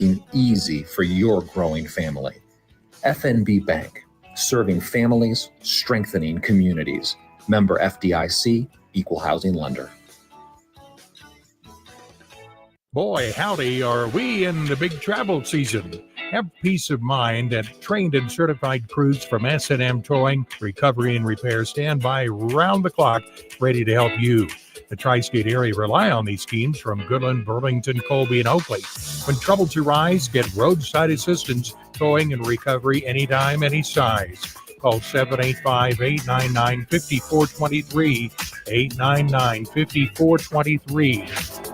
easy for your growing family. FNB Bank, serving families, strengthening communities. Member FDIC, equal housing lender. Boy, howdy, are we in the big travel season. Have peace of mind at trained and certified crews from S&M Towing, Recovery and Repair stand by round the clock, ready to help you. The tri-state area rely on these teams from Goodland, Burlington, Colby, and Oakley. When troubles arise, get roadside assistance, towing, and recovery anytime, any size. Call 785-899-5423, 899-5423.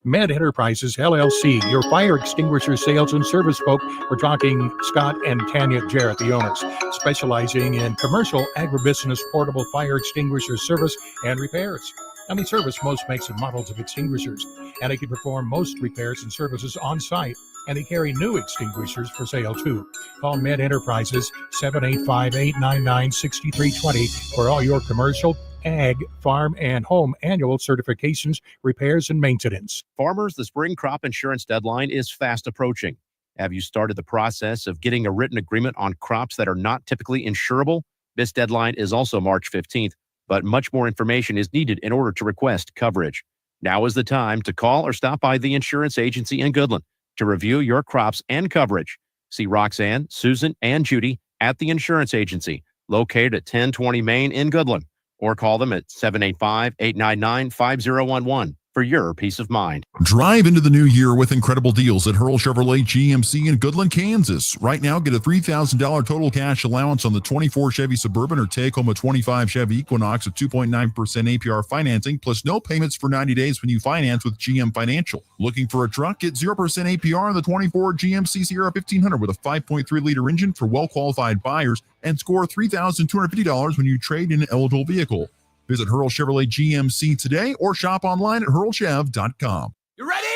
Med Enterprises, LLC, your fire extinguisher sales and service folk. We're talking Scott and Tanya Jarrett, the owners, specializing in commercial agribusiness portable fire extinguisher service and repairs. And they service most makes and models of extinguishers, and they can perform most repairs and services on site. And they carry new extinguishers for sale too. Call Med Enterprises 785-899-6320 for all your commercial, ag, farm, and home annual certifications, repairs, and maintenance. Farmers, the spring crop insurance deadline is fast approaching. Have you started the process of getting a written agreement on crops that are not typically insurable? This deadline is also March 15th, but much more information is needed in order to request coverage. Now is the time to call or stop by the insurance agency in Goodland to review your crops and coverage. See Roxanne, Susan, and Judy at the insurance agency located at 1020 Main in Goodland, or call them at 785-899-5011 for your peace of mind. Drive into the new year with incredible deals at Hurl Chevrolet GMC in Goodland, Kansas. Right now, get a $3,000 total cash allowance on the 24 Chevy Suburban or take home a 25 Chevy Equinox at 2.9% APR financing, plus no payments for 90 days when you finance with GM Financial. Looking for a truck? Get 0% APR on the 24 GMC Sierra 1500 with a 5.3-liter engine for well-qualified buyers and score $3,250 when you trade in an eligible vehicle. Visit Hurl Chevrolet GMC today or shop online at hurlchev.com. You ready?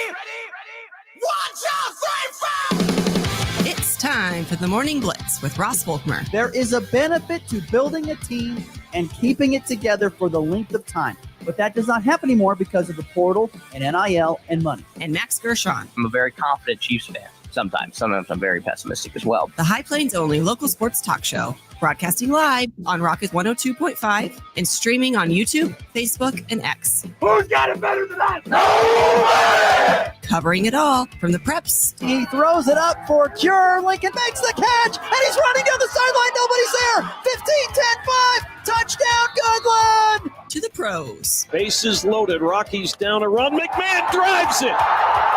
1, 2, 3, 4! It's time for the Morning Blitz with Ross Volkmer. There is a benefit to building a team and keeping it together for the length of time. But that does not happen anymore because of the portal and NIL and money. And Max Gershon. I'm a very confident Chiefs fan. Sometimes I'm very pessimistic as well. The High Plains only local sports talk show. Broadcasting live on Rocket 102.5 and streaming on YouTube, Facebook, and X. Who's got it better than that? Nobody! Covering it all from the preps. He throws it up for Cure. Lincoln makes the catch, and he's running down the sideline. Nobody's there. 15, 10, 5. Touchdown, Goodland! To the pros. Bases loaded. Rockies down a run. McMahon drives it.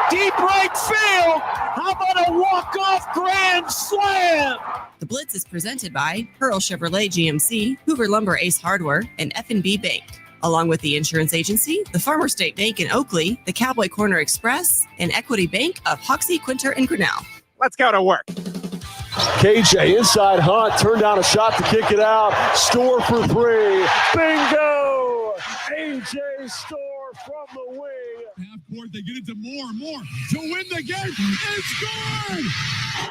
Deep right field. How about a walk-off grand slam? The Blitz is presented by Hurl Chevrolet GMC, Hoover Lumber Ace Hardware, and F&B Bank, along with the Insurance Agency, the Farmer State Bank in Oakley, the Cowboy Corner Express, and Equity Bank of Hoxie, Quinter, and Grinnell. Let's go to work. KJ inside Hunt, turned down a shot to kick it out. Store for 3. Bingo! AJ Store from the wing. Half court, they get it to Moore to win the game. It's good!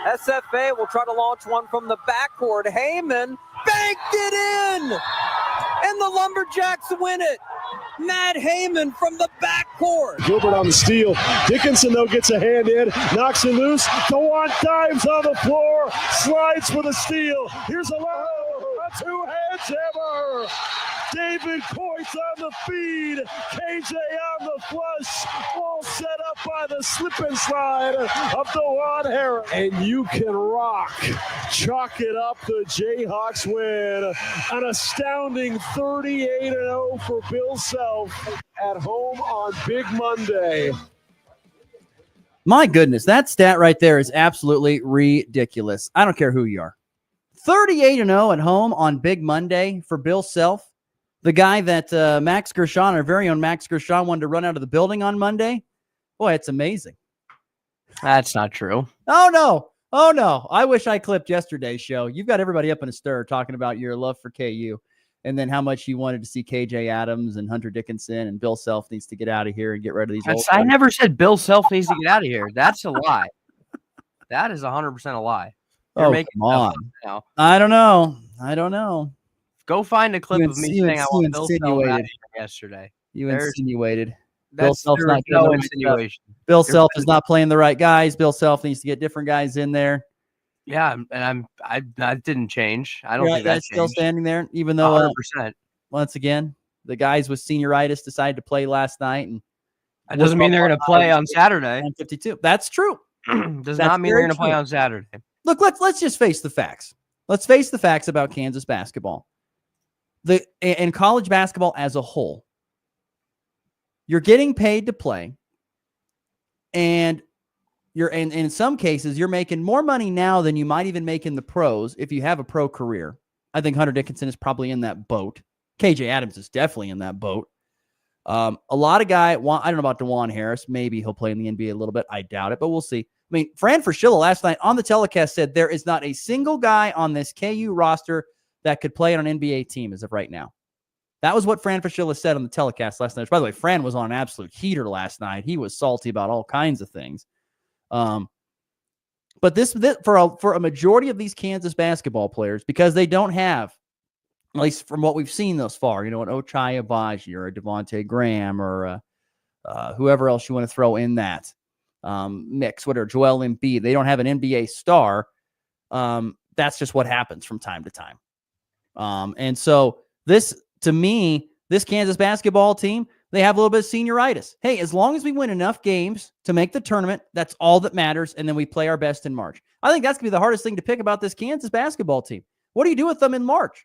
SFA will try to launch one from the backcourt. Heyman banked it in! And the Lumberjacks win it. Matt Heyman from the backcourt. Gilbert on the steal. Dickinson, though, gets a hand in, knocks it loose. DeWant dives on the floor, slides for the steal. Here's a two-hand jammer. David Coyce on the feed. KJ on the flush. All set up by the slip and slide of DeWant Harris. And you can rock. Chalk it up. The Jayhawks win. An astounding 38-0 for Bill Self at home on Big Monday. My goodness, that stat right there is absolutely ridiculous. I don't care who you are. 38-0 at home on Big Monday for Bill Self. The guy that Max Gershon, our very own Max Gershon, wanted to run out of the building on Monday. Boy, it's amazing. That's not true. Oh, no. I wish I clipped yesterday's show. You've got everybody up in a stir talking about your love for KU and then how much you wanted to see KJ Adams and Hunter Dickinson, and Bill Self needs to get out of here and get rid of these old I never said Bill Self needs to get out of here. That's a lie. That is 100% a lie. You're making come on. Now. I don't know. Go find a clip of me saying I want Bill Self out of here yesterday. Insinuated. Bill Self's not getting the right insinuation. stuff. Bill Self is not playing the right guys. Bill Self needs to get different guys in there. Yeah, and that didn't change. I don't think that's still standing there, even though 100%. Once again, the guys with senioritis decided to play last night, and that doesn't mean they're going to play on Saturday. 52. That's true. Does not mean they're going to play on Saturday. Look, let's just face the facts. Let's face the facts about Kansas basketball. And college basketball as a whole. You're getting paid to play, and in some cases, you're making more money now than you might even make in the pros if you have a pro career. I think Hunter Dickinson is probably in that boat. KJ Adams is definitely in that boat. A lot of I don't know about DeJuan Harris. Maybe he'll play in the NBA a little bit. I doubt it, but we'll see. I mean, Fran Fraschilla last night on the telecast said there is not a single guy on this KU roster that could play on an NBA team as of right now. That was what Fran Fraschilla said on the telecast last night. By the way, Fran was on an absolute heater last night. He was salty about all kinds of things. But this for a majority of these Kansas basketball players, because they don't have, at least from what we've seen thus far, an Ochai Agbaji or a Devontae Graham or whoever else you want to throw in that mix, whatever, Joel Embiid. They don't have an NBA star. That's just what happens from time to time. And so to me, this Kansas basketball team, they have a little bit of senioritis. Hey, as long as we win enough games to make the tournament, that's all that matters, and then we play our best in March. I think that's going to be the hardest thing to pick about this Kansas basketball team. What do you do with them in March?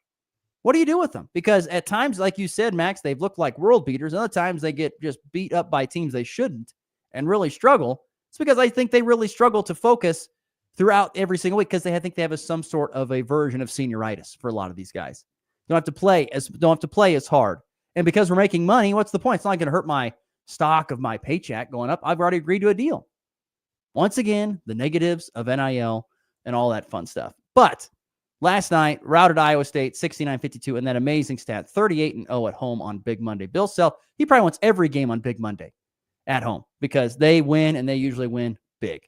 What do you do with them? Because at times, like you said, Max, they've looked like world beaters. Other times they get just beat up by teams they shouldn't and really struggle. It's because I think they really struggle to focus throughout every single week because I think they have some sort of a version of senioritis for a lot of these guys. Don't have to play as hard. And because we're making money, what's the point? It's not going to hurt my stock of my paycheck going up. I've already agreed to a deal. Once again, the negatives of NIL and all that fun stuff. But last night, routed Iowa State 69-52, and that amazing stat, 38-0 at home on Big Monday. Bill Self, he probably wants every game on Big Monday at home because they win, and they usually win big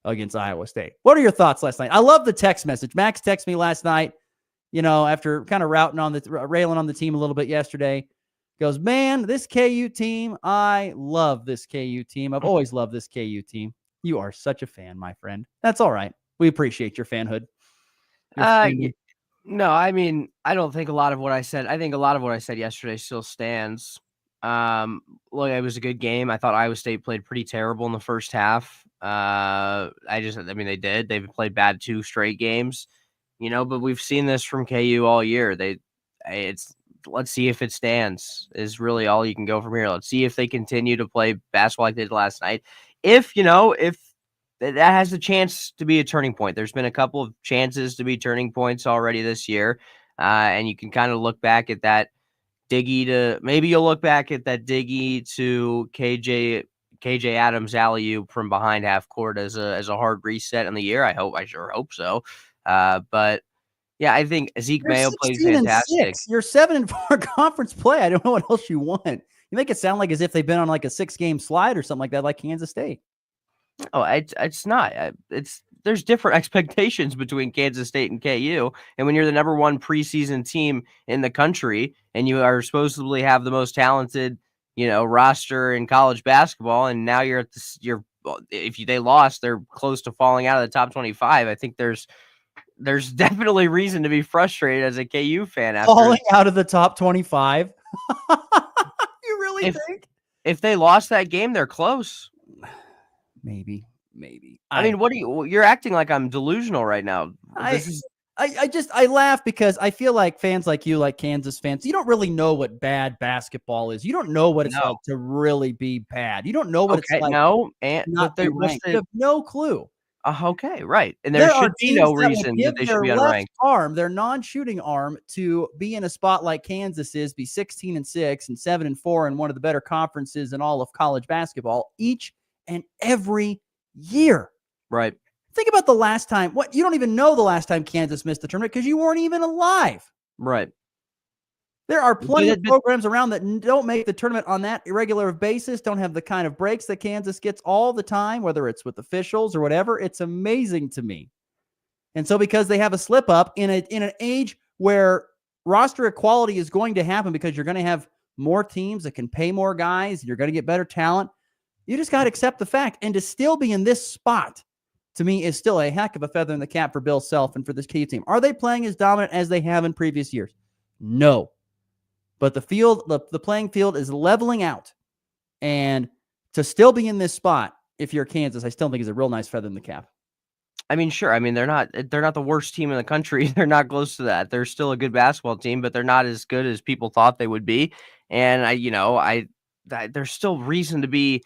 against Iowa State. What are your thoughts last night? I love the text message. Max texted me last night, after kind of railing on the team a little bit yesterday. Goes, man, this KU team, I love this KU team. I've always loved this KU team. You are such a fan, my friend. That's all right. We appreciate your fanhood. No, I mean, I don't think a lot of what I said. I think a lot of what I said yesterday still stands. Look, it was a good game. I thought Iowa State played pretty terrible in the first half. They did. They've played bad 2 straight games, but we've seen this from KU all year. Let's see if it stands is really all you can go from here. Let's see if they continue to play basketball like they did last night. If that has a chance to be a turning point. There's been a couple of chances to be turning points already this year. And you can kind of look back at that Diggy to KJ Adams alley-oop from behind half court as a hard reset in the year. I sure hope so. But yeah, I think Zeke Mayo plays fantastic. You're 7-4 conference play. I don't know what else you want. You make it sound like as if they've been on like a 6-game slide or something like that, like Kansas State. Oh, it's not. There's different expectations between Kansas State and KU. And when you're the number 1 preseason team in the country and you are supposedly have the most talented, roster in college basketball, and now they lost, they're close to falling out of the top 25. I think there's definitely reason to be frustrated as a KU fan. Falling out of the top 25? You really think? If they lost that game, they're close. Maybe. I mean, you're acting like I'm delusional right now. I laugh because I feel like fans like you, like Kansas fans, you don't really know what bad basketball is. You don't know what it's like to really be bad. You don't know what it's like. No, you have no clue. Okay, right. And there should be no reason that they should be unranked. Their non-shooting arm, to be in a spot like Kansas is, be 16-6 and 7-4 in one of the better conferences in all of college basketball each and every year. Right. Think about the last time. You don't even know the last time Kansas missed the tournament because you weren't even alive. Right. There are plenty of programs around that don't make the tournament on that irregular basis, don't have the kind of breaks that Kansas gets all the time, whether it's with officials or whatever. It's amazing to me. And so because they have a slip up in an age where roster equality is going to happen because you're going to have more teams that can pay more guys. You're going to get better talent. You just got to accept the fact. And to still be in this spot, to me, is still a heck of a feather in the cap for Bill Self and for this KU team. Are they playing as dominant as they have in previous years? No. But the field, the playing field is leveling out. And to still be in this spot, if you're Kansas, I still think is a real nice feather in the cap. I mean, sure. I mean, they're not the worst team in the country. They're not close to that. They're still a good basketball team, but they're not as good as people thought they would be. And there's still reason to be,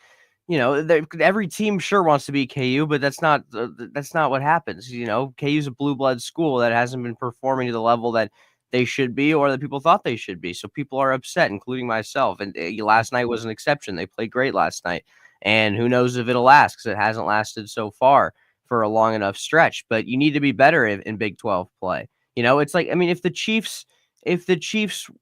every team sure wants to be KU, but that's not what happens. KU's a blue blood school that hasn't been performing to the level that they should be or that people thought they should be. So people are upset, including myself. And last night was an exception. They played great last night. And who knows if it'll last, because it hasn't lasted so far for a long enough stretch. But you need to be better in Big 12 play. It's like, I mean, if the Chiefs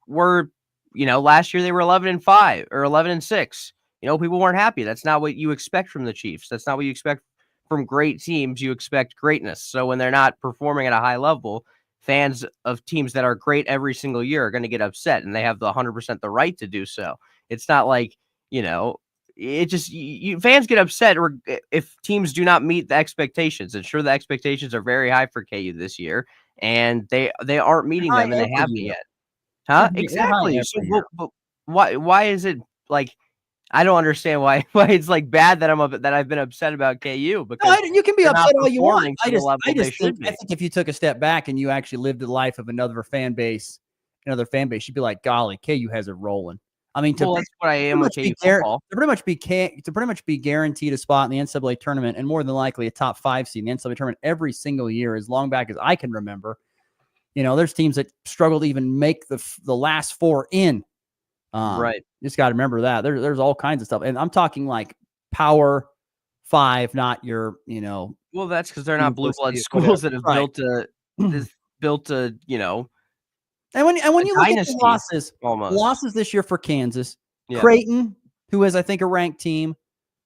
were, last year they were 11-5 or 11-6, people weren't happy. That's not what you expect from the Chiefs. That's not what you expect from great teams. You expect greatness. So when they're not performing at a high level, fans of teams that are great every single year are going to get upset, and they have the 100% the right to do so. It's not like, it just fans get upset if teams do not meet the expectations. And sure, the expectations are very high for KU this year, and they aren't meeting them, and they haven't yet. Huh? Exactly. So, but why is it like? I don't understand why it's like bad that I've been upset about KU, because you can be upset all you want. I think if you took a step back and you actually lived the life of another fan base, you'd be like, golly, KU has it rolling. I mean, that's what I am with KU football. To pretty much be guaranteed a spot in the NCAA tournament, and more than likely a top 5 seed in the NCAA tournament every single year, as long back as I can remember. There's teams that struggle to even make the last 4 in. Right. Just got to remember that there's all kinds of stuff. And I'm talking like Power 5, not your, well, that's because they're not blue blood schools that have built a, And when you look at the losses this year for Kansas, Creighton, who is, I think, a ranked team,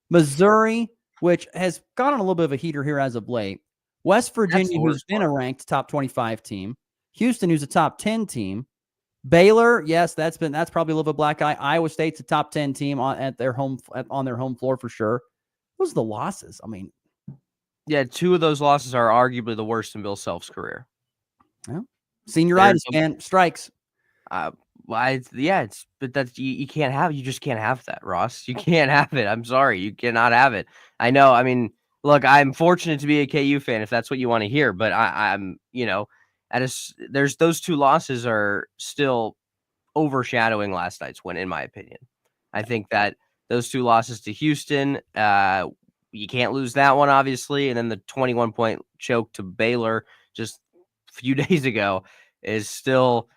Missouri, which has gone on a little bit of a heater here as of late, West Virginia, who's been a ranked top 25 team, Houston, who's a top 10 team, Baylor, yes, that's probably a little bit of a black eye. Iowa State's a top 10 team on their home floor for sure. Those are the losses. I mean, yeah, 2 of those losses are arguably the worst in Bill Self's career. Well, senioritis, man, strikes. But that's you can't have. You just can't have that, Ross. You can't have it. I'm sorry, you cannot have it. I know. I mean, look, I'm fortunate to be a KU fan, if that's what you want to hear. But I'm, there's those 2 losses are still overshadowing last night's win, in my opinion. I think that those 2 losses to Houston, you can't lose that one, obviously, and then the 21-point choke to Baylor just a few days ago is still,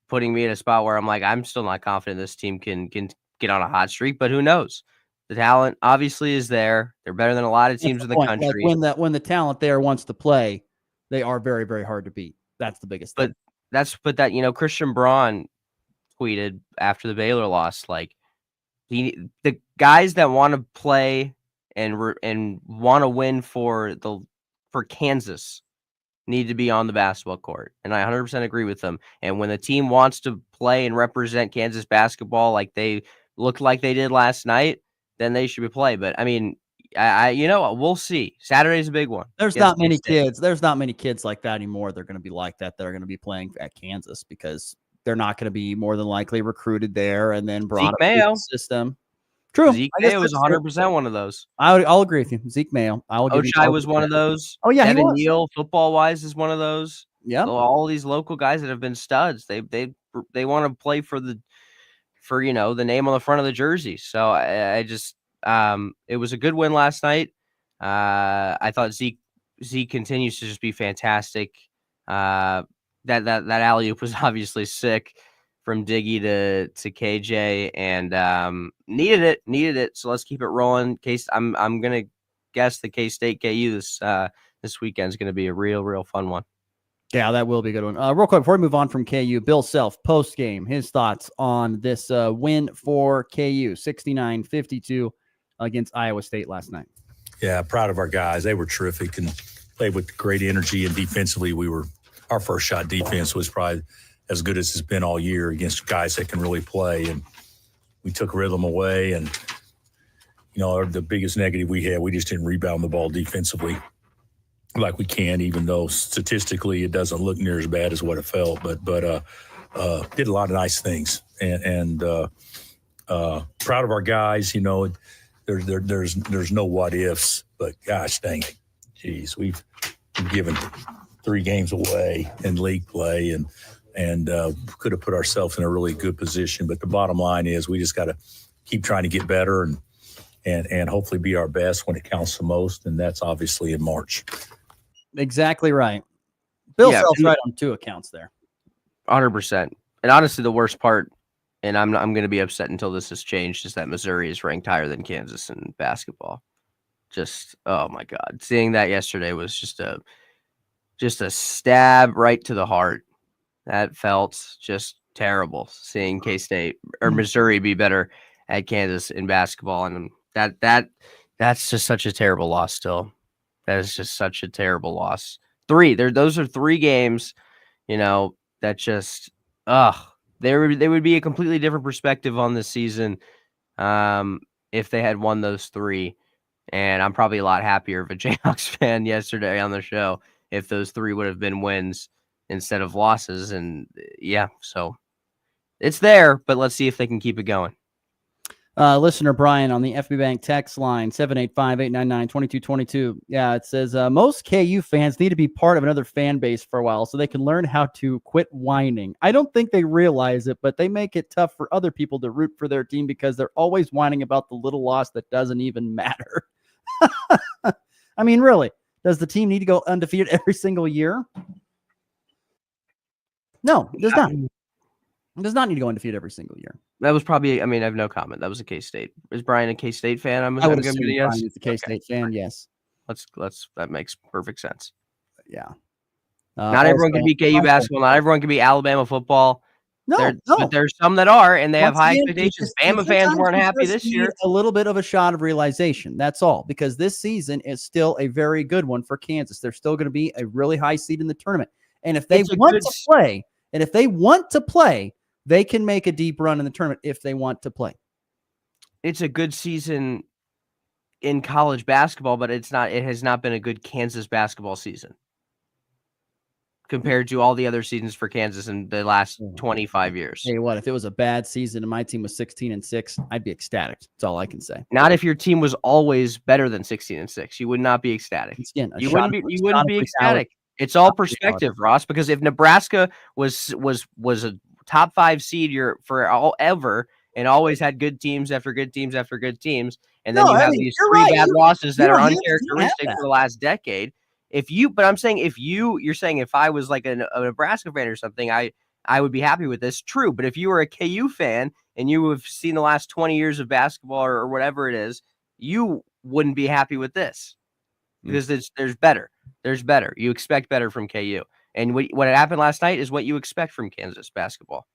putting me in a spot where I'm like, I'm still not confident this team can get on a hot streak, but who knows? The talent obviously is there. They're better than a lot of teams in the country. Like when the talent there wants to play, they are very, very hard to beat. That's the biggest thing. But Christian Braun tweeted after the Baylor loss, like the guys that want to play and want to win for Kansas need to be on the basketball court. And I 100% agree with them. And when the team wants to play and represent Kansas basketball like they looked like they did last night, then they should be play. But I mean, we'll see. Saturday's a big one. There's not many kids like that anymore. They're going to be like that. They're going to be playing at Kansas because they're not going to be more than likely recruited there and then brought up the system. True. Zeke Mayo was 100% one of those. I'll agree with you. Zeke Mayo. Ochai was one of those. Oh yeah, Evan Neal, football wise, is one of those. Yeah. So all these local guys that have been studs, they want to play for the name on the front of the jersey. So I just it was a good win last night. I thought Zeke continues to just be fantastic. That alley-oop was obviously sick from Diggy to KJ, and needed it. So let's keep it rolling. I'm gonna guess the K-State KU this weekend is gonna be a real fun one. Yeah, that will be a good one. Real quick before we move on from KU, Bill Self post game, his thoughts on this win for KU, 69-52 against Iowa State last night. Yeah, proud of our guys. They were terrific and played with great energy, and defensively our first shot defense was probably as good as it's been all year against guys that can really play. And we took rhythm away. And, the biggest negative we had, we just didn't rebound the ball defensively like we can, even though statistically it doesn't look near as bad as what it felt. But did a lot of nice things. And proud of our guys. There's no what ifs, but gosh dang it. Geez, we've given 3 games away in league play and could have put ourselves in a really good position. But the bottom line is we just got to keep trying to get better and hopefully be our best when it counts the most. And that's obviously in March. Exactly right. Bill Self's right on 2 accounts there. 100%. And honestly, the worst part, and I'm going to be upset until this has changed, is that Missouri is ranked higher than Kansas in basketball. Just, oh my God. Seeing that yesterday was just a stab right to the heart. That felt just terrible, seeing K-State or Missouri be better at Kansas in basketball. And that's just such a terrible loss still. That is just such a terrible loss. Those are 3 games, that just, they would be a completely different perspective on this season if they had won those 3. And I'm probably a lot happier of a Jayhawks fan yesterday on the show if those 3 would have been wins instead of losses. And so it's there, but let's see if they can keep it going. Listener Brian on the FB Bank text line 785-899-2222. Yeah, it says most KU fans need to be part of another fan base for a while so they can learn how to quit whining. I don't think they realize it, but they make it tough for other people to root for their team because they're always whining about the little loss that doesn't even matter. I mean, really, does the team need to go undefeated every single year? No, it does not. It does not need to go undefeated every single year. That was probably, I have no comment. That was a K-State. Is Brian a K-State fan? I would assume Brian is a K-State fan, yes. That makes perfect sense. Yeah. Not everyone can be KU basketball. Not everyone can be Alabama football. No. But there's some that are, and they have high expectations. Bama fans weren't happy this year. A little bit of a shot of realization. That's all. Because this season is still a very good one for Kansas. They're still going to be a really high seed in the tournament. And if they want to play, they can make a deep run in the tournament if they want to play. It's a good season in college basketball, but it has not been a good Kansas basketball season compared to all the other seasons for Kansas in the last 25 years. Hey, what if it was a bad season and my team was 16-6? I'd be ecstatic. That's all I can say. Not if your team was always better than 16-6. You would not be ecstatic. Again, you wouldn't be ecstatic. It's all perspective, Ross, because if Nebraska was a top 5 seed forever and always had good teams after good teams after good teams, and then these 3 bad losses that are uncharacteristic for the last decade. But I'm saying you're saying if I was like a Nebraska fan or something, I would be happy with this. True. But if you were a KU fan and you have seen the last 20 years of basketball or whatever it is, you wouldn't be happy with this because there's better. There's better. You expect better from KU. And what happened last night is what you expect from Kansas basketball.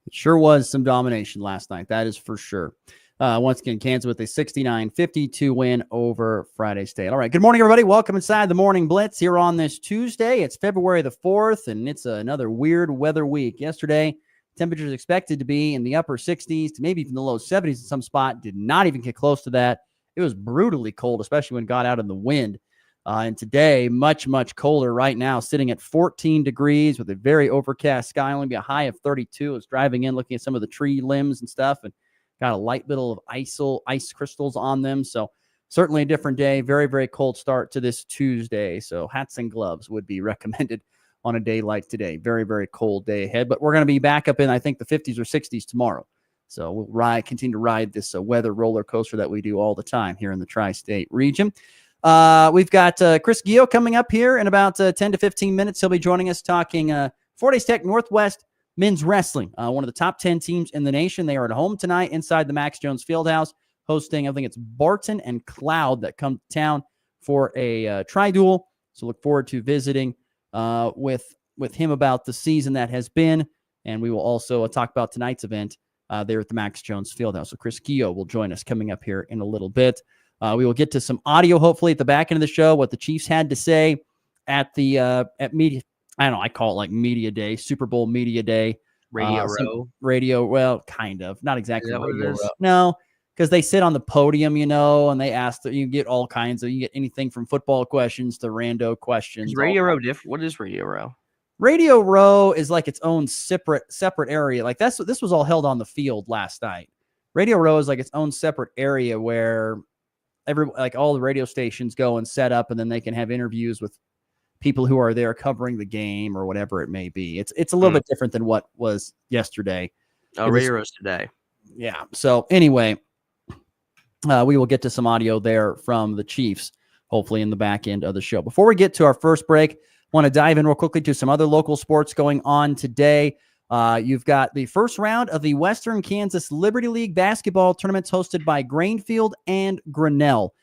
It sure was some domination last night. That is for sure. Once again, Kansas with a 69-52 win over Friday State. All right. Good morning, everybody. Welcome inside the Morning Blitz here on this Tuesday. It's February the 4th, and it's another weird weather week. Yesterday, temperatures expected to be in the upper 60s to maybe even the low 70s in some spot. Did not even get close to that. It was brutally cold, especially when it got out in the wind. And today, much, much colder right now, sitting at 14 degrees with a very overcast sky, only be a high of 32. I was driving in, looking at some of the tree limbs and stuff, and got a light bit of ice crystals on them. So certainly a different day. Very, very cold start to this Tuesday. So hats and gloves would be recommended on a day like today. Very, very cold day ahead. But we're going to be back up in, I think, the 50s or 60s tomorrow. So we'll continue to ride this weather roller coaster that we do all the time here in the tri-state region. We've got Chris Gio coming up here in about 10 to 15 minutes. He'll be joining us talking Fort Hays Tech Northwest men's wrestling, one of the top 10 teams in the nation. They are at home tonight inside the Max Jones Fieldhouse, hosting, I think it's Barton and Cloud that come to town for a tri-duel. So look forward to visiting with him about the season that has been. And we will also talk about tonight's event there at the Max Jones Fieldhouse. So Chris Gio will join us coming up here in a little bit. We will get to some audio, hopefully, at the back end of the show, what the Chiefs had to say at the I don't know, I call it like media day, Super Bowl media day. Radio Row. Radio, well, kind of. Not exactly Is that what Radio it is? Row. No, because they sit on the podium, and they ask that you get all kinds of, you get anything from football questions to rando questions. Is Radio Row different? What is Radio Row? Radio Row is like its own separate area. Like this was all held on the field last night. Radio Row is like its own separate area where all the radio stations go and set up, and then they can have interviews with people who are there covering the game or whatever it may be. It's a little bit different than what was yesterday. Oh, Radio Row's today. Yeah. So anyway, we will get to some audio there from the Chiefs, hopefully in the back end of the show. Before we get to our first break, want to dive in real quickly to some other local sports going on today. You've got the first round of the Western Kansas Liberty League basketball tournaments hosted by Grainfield and Grinnell.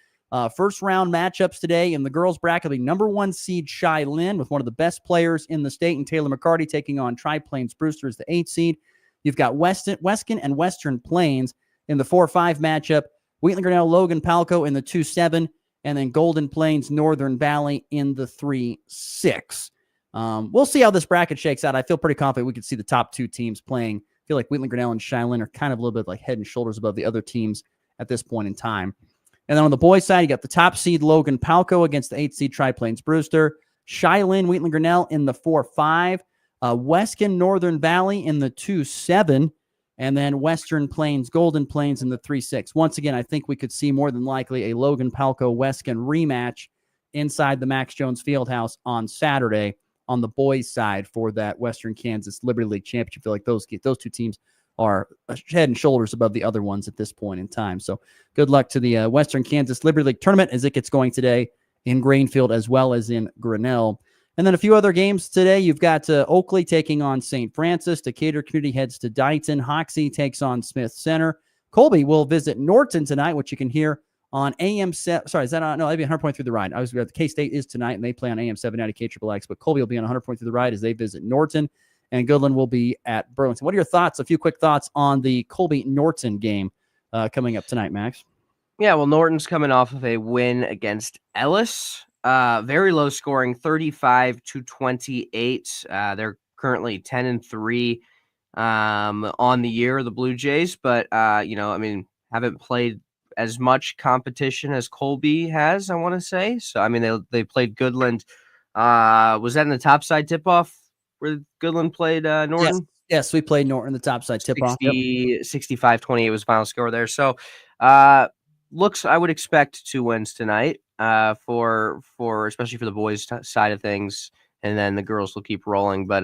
First round matchups today in the girls bracket will be number 1 seed Chi-Lin with one of the best players in the state, and Taylor McCarty taking on Tri-Plains Brewster as the 8th seed. You've got Weston and Western Plains in the 4-5 matchup, Wheatland Grinnell Logan Palco in the 2-7, and then Golden Plains Northern Valley in the 3-6. We'll see how this bracket shakes out. I feel pretty confident we could see the top 2 teams playing. I feel like Wheatland Grinnell and Chi-Lin are kind of a little bit like head and shoulders above the other teams at this point in time. And then on the boys' side, you got the top seed Logan Palco against the 8th seed Tri-Plains Brewster, Chi-Lin Wheatland Grinnell in the 4-5, Weskin Northern Valley in the 2-7, and then Western Plains Golden Plains in the 3-6. Once again, I think we could see more than likely a Logan Palco Weskin rematch inside the Max Jones Fieldhouse on Saturday on the boys' side for that Western Kansas Liberty League Championship. I feel like those 2 teams are head and shoulders above the other ones at this point in time. So good luck to the Western Kansas Liberty League tournament as it gets going today in Grainfield as well as in Grinnell. And then a few other games today. You've got Oakley taking on St. Francis. Decatur Community heads to Dighton. Hoxie takes on Smith Center. Colby will visit Norton tonight, which you can hear on AM 7. Sorry, is that on? No, that'd be 100.3 The Ride. I was the K-State is tonight, and they play on AM 790 KXXX. But Colby will be on 100.3 The Ride as they visit Norton, and Goodland will be at Burlington. What are your thoughts? A few quick thoughts on the Colby-Norton game coming up tonight, Max. Yeah, well, Norton's coming off of a win against Ellis. Very low scoring, 35-28. They're currently 10-3 on the year, the Blue Jays, but haven't played as much competition as Colby has, I want to say. So they played Goodland. Was that in the top side tip off where Goodland played Norton? Yes, we played Norton, the top side tip off. 65-28 was the final score there. So I would expect 2 wins tonight. For especially for the boys' side of things, and then the girls will keep rolling. But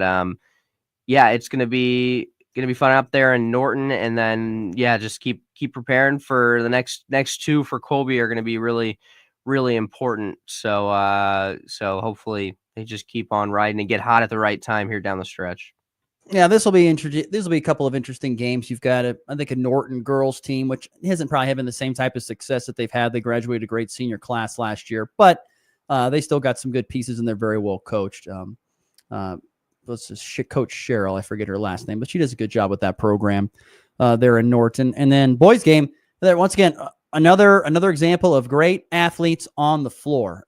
it's gonna be fun up there in Norton, and then just keep preparing for the next 2 for Colby are gonna be really, really important. So hopefully they just keep on riding and get hot at the right time here down the stretch. Yeah, this will be a couple of interesting games. You've got I think a Norton girls team, which isn't probably having the same type of success that they've had. They graduated a great senior class last year, but they still got some good pieces and they're very well coached. Coach Cheryl, I forget her last name, but she does a good job with that program there in Norton. And then boys game, there once again another example of great athletes on the floor.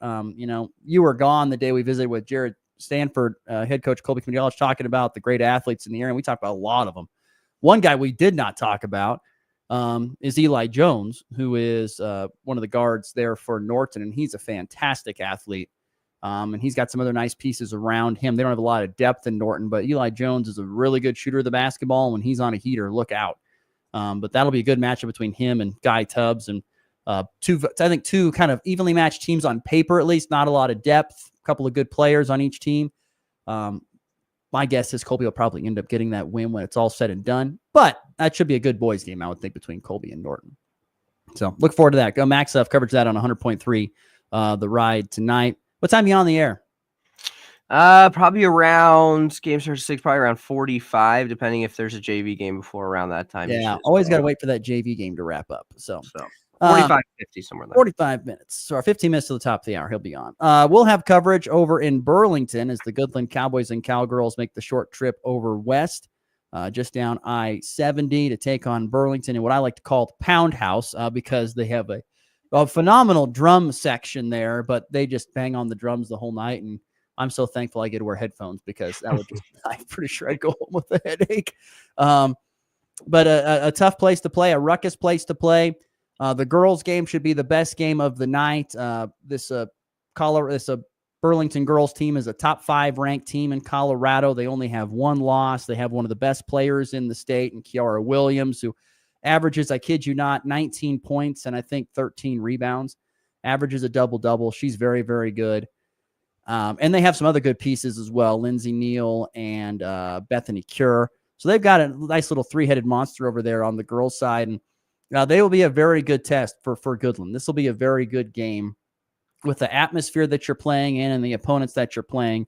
You were gone the day we visited with Jared Stanford, head coach Colby Community College, talking about the great athletes in the area, and we talked about a lot of them. One guy we did not talk about is Eli Jones, who is one of the guards there for Norton, and he's a fantastic athlete. And he's got some other nice pieces around him. They don't have a lot of depth in Norton, but Eli Jones is a really good shooter of the basketball. When he's on a heater, look out. But that'll be a good matchup between him and Guy Tubbs, and two kind of evenly matched teams on paper, at least. Not a lot of depth. A couple of good players on each team. My guess is Colby will probably end up getting that win when it's all said and done. But that should be a good boys game, I would think, between Colby and Norton. So look forward to that. Go Max coverage of that on 100.3 The Ride tonight. What time are you on the air? Probably around game starts at 6, probably around 45, depending if there's a JV game before around that time. Yeah, always got to wait for that JV game to wrap up. So 45, 50, somewhere there. 45 minutes. So 15 minutes to the top of the hour, he'll be on. We'll have coverage over in Burlington as the Goodland Cowboys and Cowgirls make the short trip over west, just down I-70 to take on Burlington and what I like to call the Pound House, because they have a phenomenal drum section there, but they just bang on the drums the whole night. And I'm so thankful I get to wear headphones because that would just, I'm pretty sure I'd go home with a headache. But a tough place to play, a ruckus place to play. The girls' game should be the best game of the night. This Burlington girls team is a top 5 ranked team in Colorado. They only have one loss. They have one of the best players in the state, and Kiara Williams, who averages, I kid you not, 19 points and I think 13 rebounds. Averages a double-double. She's very, very good. And they have some other good pieces as well, Lindsay Neal and Bethany Cure. So they've got a nice little 3-headed monster over there on the girls' side. And they will be a very good test for Goodland. This will be a very good game with the atmosphere that you're playing in and the opponents that you're playing.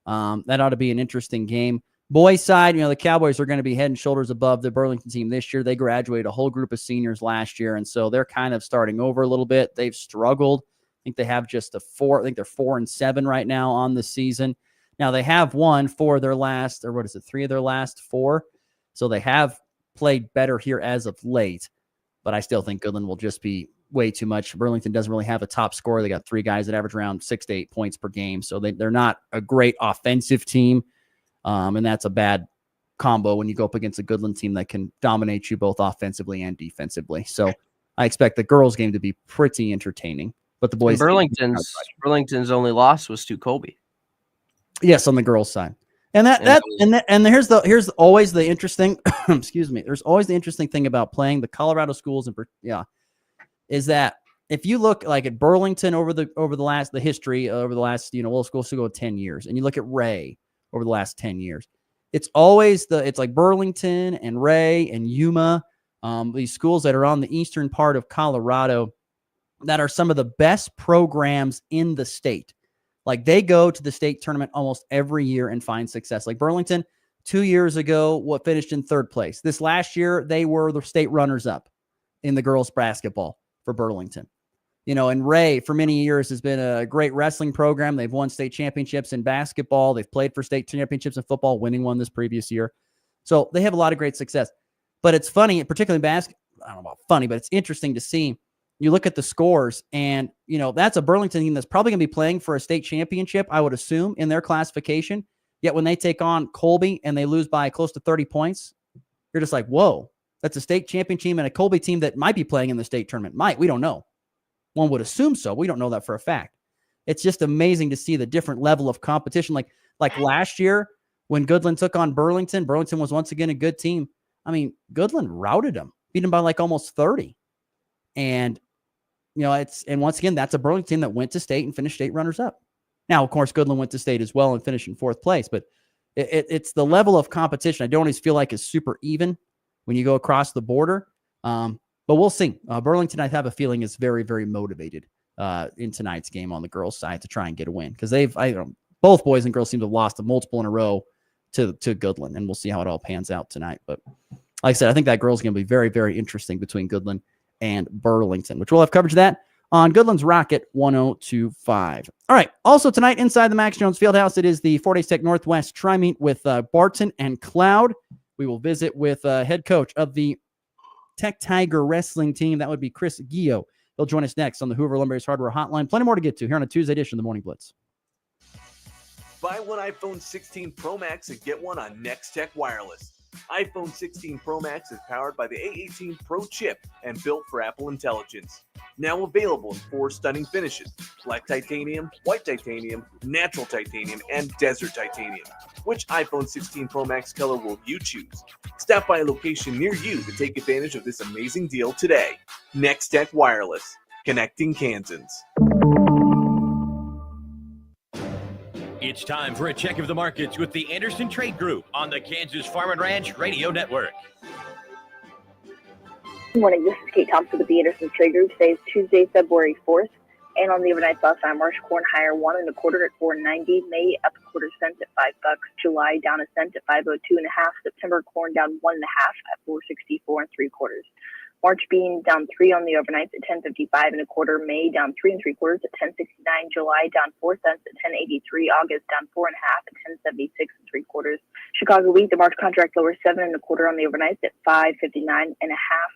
That ought to be an interesting game. Boys' side, the Cowboys are going to be head and shoulders above the Burlington team this year. They graduated a whole group of seniors last year, and so they're kind of starting over a little bit. They've struggled. I think they have just a 4. I think they're 4-7 right now on the season. Now they have won 4 of their last, or 3 of their last 4. So they have played better here as of late, but I still think Goodland will just be way too much. Burlington doesn't really have a top scorer. They got 3 guys that average around 6 to 8 points per game. So they're not a great offensive team. And that's a bad combo when you go up against a Goodland team that can dominate you both offensively and defensively. So I expect the girls' game to be pretty entertaining. But the boys, Burlington's only loss was to Colby. Yes, on the girls' side. And here's always the interesting excuse me. There's always the interesting thing about playing the Colorado schools is that if you look like at Burlington over the history over the last, we'll go 10 years, and you look at Ray over the last 10 years, it's always it's like Burlington and Ray and Yuma, these schools that are on the eastern part of Colorado that are some of the best programs in the state. Like they go to the state tournament almost every year and find success. Like Burlington 2 years ago, finished in 3rd place. This last year, they were the state runners up in the girls basketball for Burlington. And Ray for many years has been a great wrestling program. They've won state championships in basketball. They've played for state championships in football, winning one this previous year. So they have a lot of great success. But it's funny, particularly in basketball. I don't know about funny, but it's interesting to see. You look at the scores, and, that's a Burlington team that's probably going to be playing for a state championship, I would assume, in their classification. Yet when they take on Colby and they lose by close to 30 points, you're just like, whoa, that's a state champion team and a Colby team that might be playing in the state tournament. We don't know. One would assume so. We don't know that for a fact. It's just amazing to see the different level of competition. Like last year when Goodland took on Burlington was once again a good team. I mean, Goodland routed them, beat them by almost 30. And, and once again, that's a Burlington team that went to state and finished state runners up. Now, of course, Goodland went to state as well and finished in 4th place, but it's the level of competition I don't always feel like is super even when you go across the border. But we'll see. Burlington, I have a feeling, is very, very motivated in tonight's game on the girls' side to try and get a win, because both boys and girls seem to have lost multiple in a row to Goodland, and we'll see how it all pans out tonight. But like I said, I think that girls' game will be very, very interesting between Goodland and Burlington, which we'll have coverage of that on Goodland's Rocket 102.5. All right. Also tonight inside the Max Jones Fieldhouse, it is the Fort Hays Tech Northwest Tri-Meet with Barton and Cloud. We will visit with head coach of the Tech Tiger wrestling team. That would be Chris Gio. He'll join us next on the Hoover Lumber Hardware Hotline. Plenty more to get to here on a Tuesday edition of the Morning Blitz. Buy one iPhone 16 Pro Max and get one on Next Tech Wireless. iPhone 16 Pro Max is powered by the A18 Pro chip and built for Apple Intelligence. Now available in 4 stunning finishes: black titanium, white titanium, natural titanium, and desert titanium. Which iPhone 16 Pro Max color will you choose? Stop by a location near you to take advantage of this amazing deal today. Next Tech Wireless, connecting Kansans. It's time for a check of the markets with the Anderson Trade Group on the Kansas Farm and Ranch Radio Network. Good morning. This is Kate Thompson with the Anderson Trade Group. Today is Tuesday, February 4th. And on the overnight last night, March corn higher 1 1/4 at $4.90. May up 1/4 cent at $5. July down a cent at $5.02.5. September corn down 1 1/2 at $4.64 3/4. March bean down 3 on the overnight at $10.55 1/4. May down 3 3/4 at $10.69. July down 4 cents at $10.83. August down 4 1/2 at 776.75. Chicago wheat, the March contract lower 7.25 on the overnight at 559.5.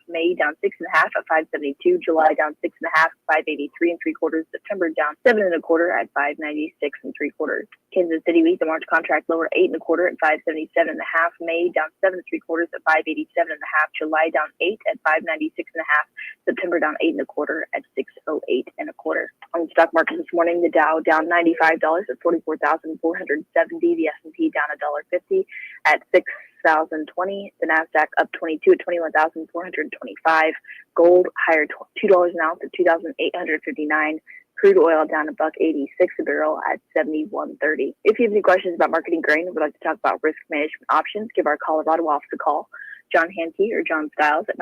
May down 6.5 at 572. July down 6.5 at 583.75. September down 7.25 at 596.75. Kansas City wheat, the March contract lower 8.25 at 577.5. May down 7.75 at 587.5. July down 8 at 596.5. September down 8.25 at 608.25. On the stock market this morning, the Dow down $95 at 44,470. The S&P down $1.50 at 6,020. The Nasdaq up 22 at 21,425. Gold higher $2 an ounce at 2,859. Crude oil down $1.86 a barrel at 71.30. If you have any questions about marketing grain or would like to talk about risk management options, give our Colorado office a call. John Hankey or John Stiles at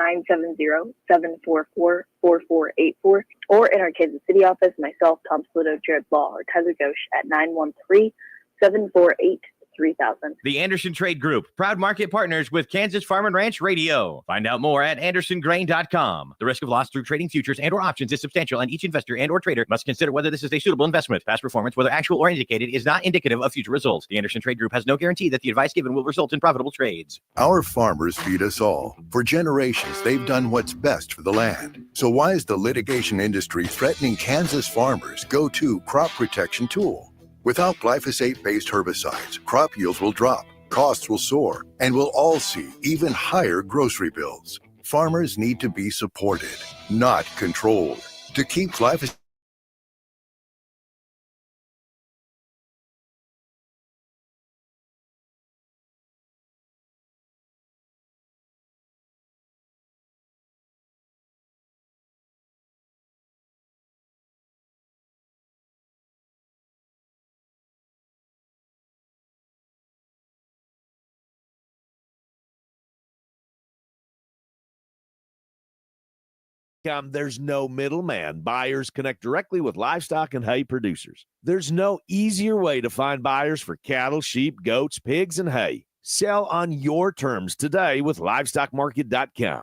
970-744-4484, or in our Kansas City office, myself, Tom Splito, Jared Law, or Tyler Ghosh at 913-748-3000. The Anderson Trade Group, proud market partners with Kansas Farm and Ranch Radio. Find out more at andersongrain.com. The risk of loss through trading futures and or options is substantial, and each investor and or trader must consider whether this is a suitable investment. Past performance, whether actual or indicated, is not indicative of future results. The Anderson Trade Group has no guarantee that the advice given will result in profitable trades. Our farmers feed us all. For generations, they've done what's best for the land. So why is the litigation industry threatening Kansas farmers' go-to crop protection tool? Without glyphosate-based herbicides, crop yields will drop, costs will soar, and we'll all see even higher grocery bills. Farmers need to be supported, not controlled. To keep glyphosate There's no middleman. Buyers connect directly with livestock and hay producers. There's no easier way to find buyers for cattle, sheep, goats, pigs, and hay. Sell on your terms today with livestockmarket.com.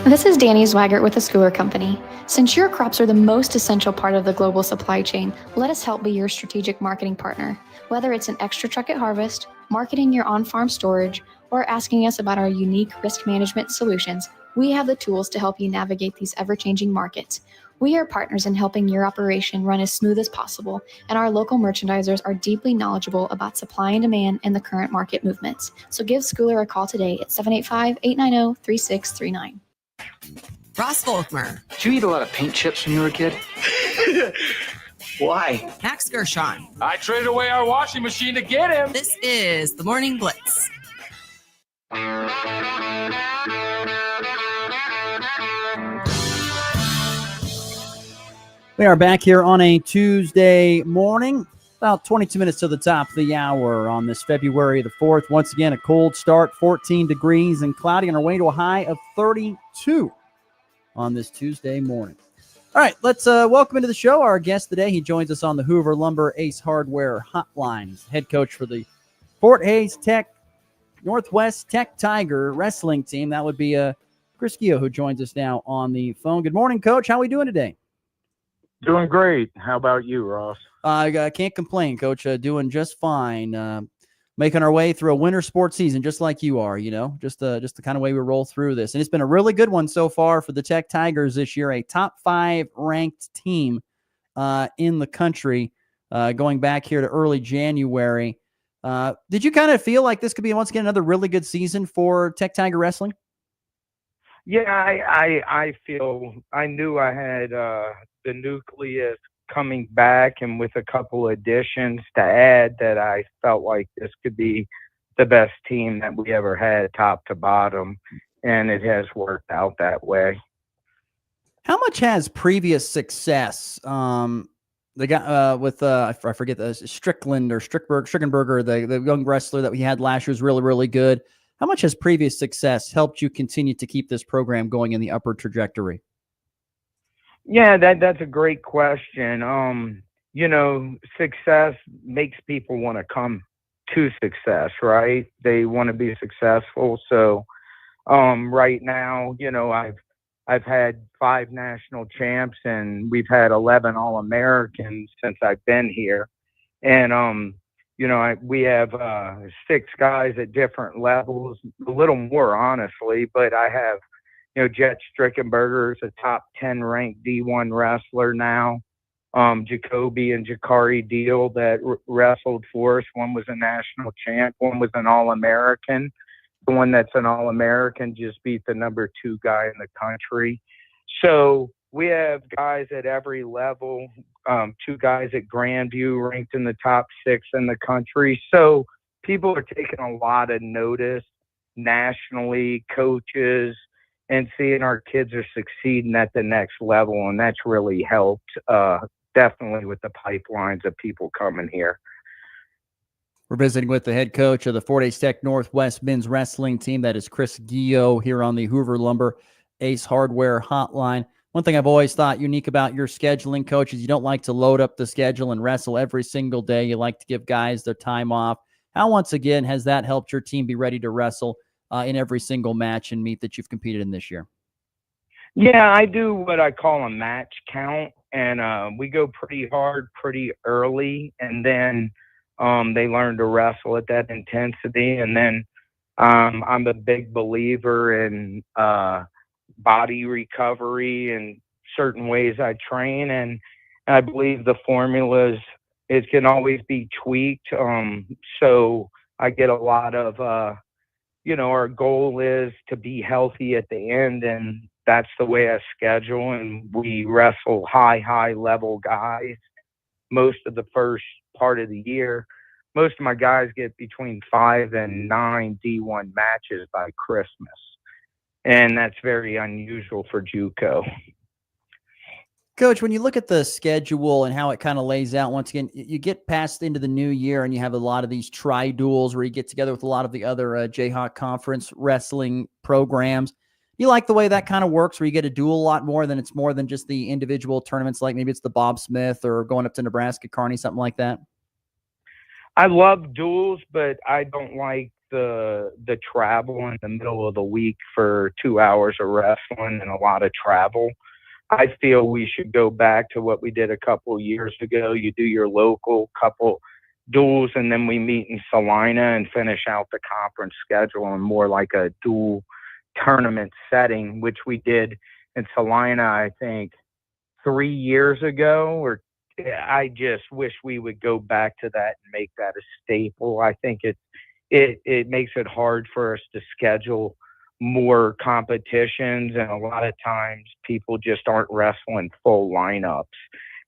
This is Danny Zwaggart with the Schooler Company. Since your crops are the most essential part of the global supply chain, let us help be your strategic marketing partner. Whether it's an extra truck at harvest, marketing your on-farm storage, or asking us about our unique risk management solutions, we have the tools to help you navigate these ever-changing markets. We are partners in helping your operation run as smooth as possible, and our local merchandisers are deeply knowledgeable about supply and demand and the current market movements. So give Schooler a call today at 785-890-3639. Ross Volkmer. Did you eat a lot of paint chips when you were a kid? Why? Max Gershon. I traded away our washing machine to get him. This is the Morning Blitz. We are back here on a Tuesday morning, about 22 minutes to the top of the hour on this February the 4th. Once again, a cold start, 14 degrees and cloudy on our way to a high of 32 on this Tuesday morning. All right, let's welcome into the show our guest today. He joins us on the Hoover Lumber Ace Hardware hotline. He's head coach for the Fort Hays Tech Northwest Tech Tiger wrestling team. That would be Chris Gio, who joins us now on the phone. Good morning, Coach. How are we doing today? Doing great. How about you, Ross? I can't complain, Coach. Doing just fine. Making our way through a winter sports season, just like you are. Just the kind of way we roll through this, and it's been a really good one so far for the Tech Tigers this year. A top 5 ranked team in the country, going back here to early January. Did you kind of feel like this could be once again another really good season for Tech Tiger wrestling? Yeah, I feel I knew I had the nucleus coming back, and with a couple additions to add, that I felt like this could be the best team that we ever had, top to bottom, and it has worked out that way. How much has previous success? The guy with I forget the Strickland or Strickenberger, the young wrestler that we had last year was really, really good. How much has previous success helped you continue to keep this program going in the upward trajectory? Yeah, that's a great question. Success makes people want to come to success, right? They want to be successful. So, right now, I've had 5 national champs, and we've had 11 All-Americans since I've been here. And, we have 6 guys at different levels, a little more honestly, but I have, Jet Strickenberger is a top 10 ranked D1 wrestler now. Jacoby and Jakari Deal that wrestled for us. One was a national champ. One was an All-American. The one that's an All-American just beat the number 2 guy in the country. So we have guys at every level. 2 guys at Grandview ranked in the top 6 in the country. So people are taking a lot of notice nationally, coaches, and seeing our kids are succeeding at the next level. And that's really helped, definitely with the pipelines of people coming here. We're visiting with the head coach of the Fort Hays Tech Northwest men's wrestling team. That is Chris Guillo here on the Hoover Lumber Ace Hardware hotline. One thing I've always thought unique about your scheduling, coach, is you don't like to load up the schedule and wrestle every single day. You like to give guys their time off. How, once again, has that helped your team be ready to wrestle in every single match and meet that you've competed in this year? Yeah, I do what I call a match count, and we go pretty hard pretty early, and then they learn to wrestle at that intensity. And then I'm a big believer in body recovery and certain ways I train, and I believe the formulas it can always be tweaked. So I get a lot of our goal is to be healthy at the end, and that's the way I schedule. And we wrestle high level guys most of the first part of the year. Most of my guys get between 5 and 9 D1 matches by Christmas. And that's very unusual for JUCO. Coach, when you look at the schedule and how it kind of lays out, once again, you get past into the new year and you have a lot of these tri-duels where you get together with a lot of the other Jayhawk Conference wrestling programs. You like the way that kind of works, where you get a duel a lot more than it's more than just the individual tournaments, like maybe it's the Bob Smith or going up to Nebraska Kearney, something like that? I love duels, but I don't like the travel in the middle of the week for 2 hours of wrestling and a lot of travel. I feel we should go back to what we did a couple of years ago. You do your local couple duels, and then we meet in Salina and finish out the conference schedule in more like a dual tournament setting, which we did in Salina, I think, 3 years ago. Or I just wish we would go back to that and make that a staple. I think it makes it hard for us to schedule more competitions, and a lot of times people just aren't wrestling full lineups.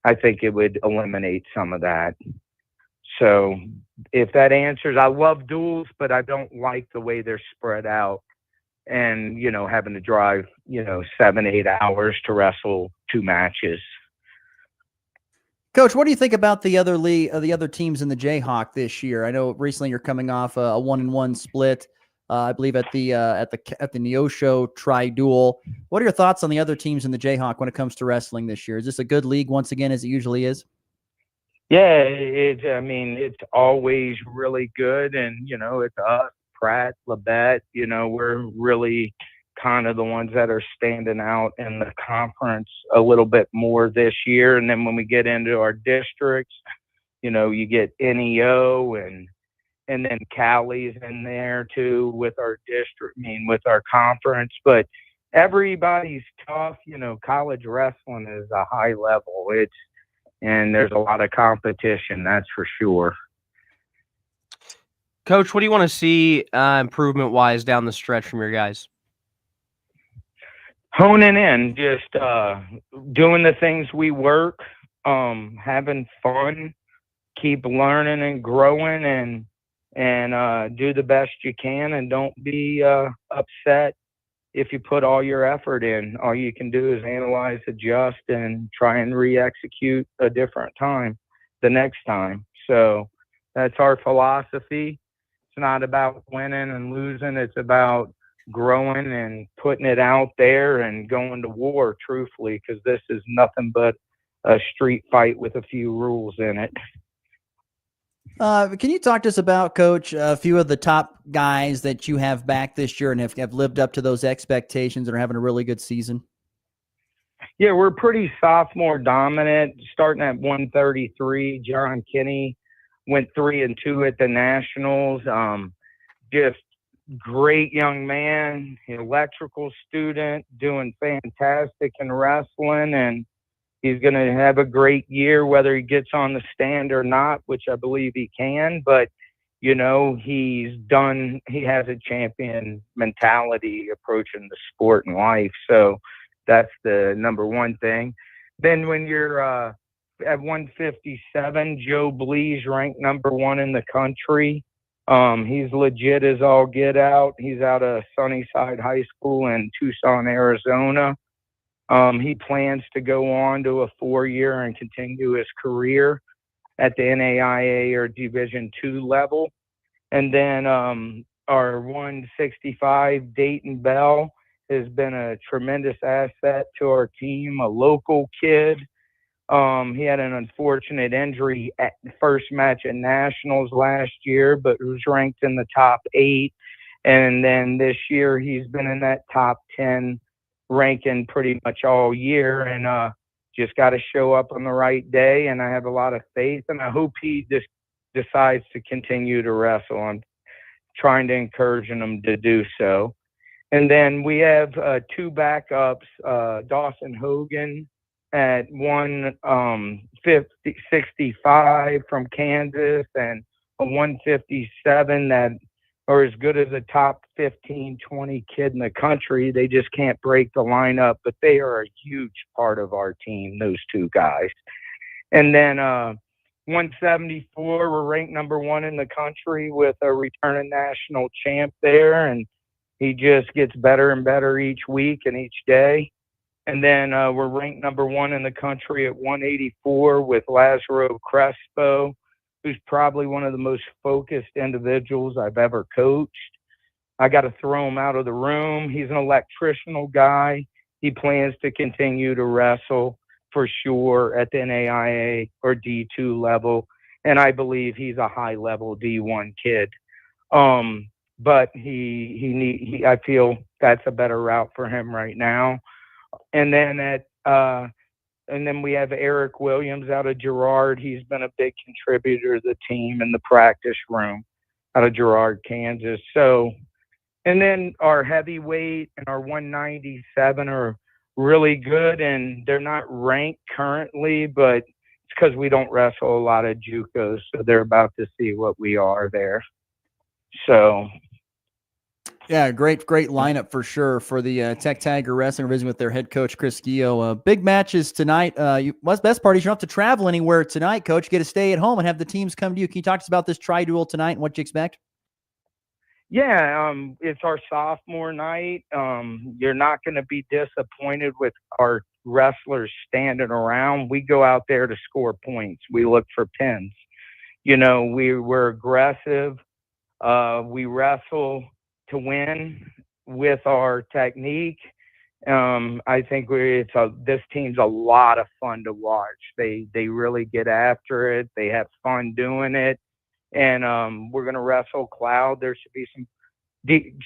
I think it would eliminate some of that. So if that answers, I love duels, but I don't like the way they're spread out and, having to drive, 7-8 hours to wrestle 2 matches. Coach, what do you think about the other the other teams in the Jayhawk this year? I know recently you're coming off a 1-1 split, I believe at the Neosho Tri-Duel. What are your thoughts on the other teams in the Jayhawk when it comes to wrestling this year? Is this a good league once again, as it usually is? Yeah, it's always really good, and it's us, Pratt, Labette. We're really kind of the ones that are standing out in the conference a little bit more this year. And then when we get into our districts, you get NEO and then Cali's in there too with our district, with our conference. But everybody's tough. College wrestling is a high level. And there's a lot of competition, that's for sure. Coach, what do you want to see improvement-wise down the stretch from your guys? Honing in, just doing the things we work, having fun, keep learning and growing, and do the best you can, and don't be upset if you put all your effort in. All you can do is analyze, adjust, and try and re-execute a different time the next time. So that's our philosophy. It's not about winning and losing. It's about growing and putting it out there and going to war, truthfully, because this is nothing but a street fight with a few rules in it. Can you talk to us about, Coach, a few of the top guys that you have back this year and have lived up to those expectations and are having a really good season? Yeah, we're pretty sophomore dominant, starting at 133. John Kinney went 3-2 at the Nationals. Just great young man, electrical student, doing fantastic in wrestling, and he's going to have a great year, whether he gets on the stand or not, which I believe he can. But, he has a champion mentality approaching the sport and life. So that's the number one thing. Then when you're at 157, Joe Blee's ranked number 1 in the country. He's legit as all get out. He's out of Sunnyside High School in Tucson, Arizona. He plans to go on to a 4-year and continue his career at the NAIA or Division II level. And then our 165, Dayton Bell, has been a tremendous asset to our team, a local kid. He had an unfortunate injury at the first match at Nationals last year, but was ranked in the top 8. And then this year he's been in that top 10 ranking pretty much all year, and just got to show up on the right day. And I have a lot of faith, and I hope he just decides to continue to wrestle. I'm trying to encourage him to do so. And then we have 2 backups, Dawson Hogan at 165 from Kansas, and a 157 that are as good as a top 15, 20 kid in the country. They just can't break the lineup, but they are a huge part of our team, those 2 guys. And then 174, we're ranked number 1 in the country with a returning national champ there, and he just gets better and better each week and each day. And then we're ranked number 1 in the country at 184 with Lazaro Crespo, who's probably one of the most focused individuals I've ever coached. I got to throw him out of the room. He's an electrical guy. He plans to continue to wrestle for sure at the NAIA or D2 level, and I believe he's a high-level D1 kid. But I feel that's a better route for him right now. And then we have Eric Williams out of Girard. He's been a big contributor to the team in the practice room out of Girard, Kansas. So, and then our heavyweight and our 197 are really good, and they're not ranked currently, but it's because we don't wrestle a lot of JUCOs, so they're about to see what we are there. So, yeah, great lineup for sure for the Tech Tiger Wrestling. We're visiting with their head coach, Chris Gio. Big matches tonight. What's the best part is you don't have to travel anywhere tonight, Coach. You get to stay at home and have the teams come to you. Can you talk to us about this tri-duel tonight and what you expect? Yeah, it's our sophomore night. You're not going to be disappointed with our wrestlers standing around. We go out there to score points. We look for pins. We're aggressive. We wrestle to win with our technique. I think this team's a lot of fun to watch. They really get after it. They have fun doing it. And we're going to wrestle Cloud. There should be